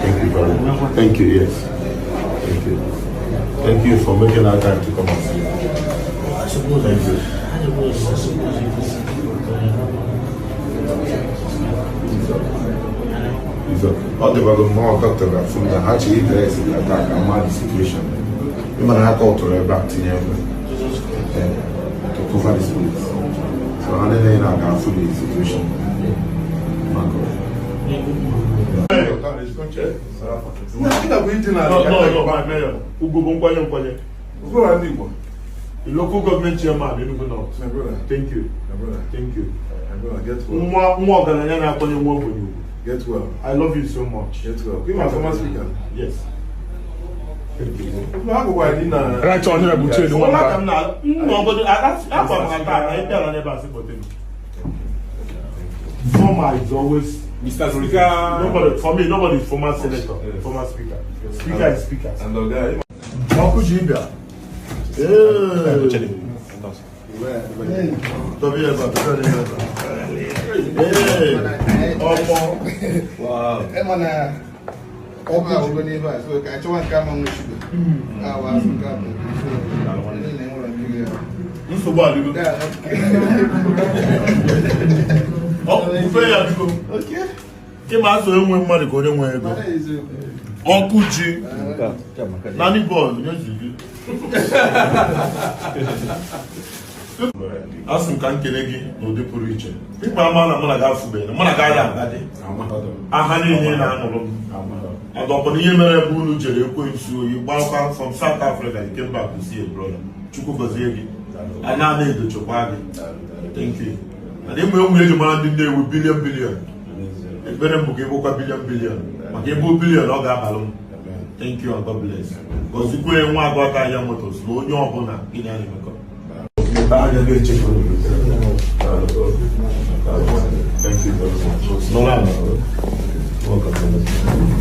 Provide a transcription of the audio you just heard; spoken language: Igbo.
Thank you very much. Thank you, yes. Thank you. Thank you for making our time to come and see. Thank you. All the more doctor from the Hachi address attack and mad situation. You might have called to back to cover this place. So I don't know how to the situation. The local government chairman, you know. Thank you. Thank you. Get well. I love you so much. Get well. Give my former speaker. Yes. Thank you. Right on here, but you Former is always Mr. Speaker. Nobody for me. Nobody is former senator. Former speaker. Speaker is speaker. And the guy. Okwuruora. Wow. Asị ka nkele gị n'ụdị pụrụ iche. Ịkpa ama na mụ na ga-afụbe na mụ na ga-ada agadi. Aha niile na-anụrụ m. Adọkwana ihe mere ebe unu jere ekwensu oyi gbakwa from South Africa you came back to see a brother. Chukwu gọzie gị. Anya na-edochekwa gị. Thank you. Na ịmụ eji mara ndị na-ewu bilion. Ekpere m bụ ka ịbụkwa bilion. Maka ịbụ bilion ọ ga-abalụ m. Thank you and God bless. Gọzikwe nwa agụta ahịa motos na onye ọbụla gịnị a na-emekọ. Thank you very much. No, welcome.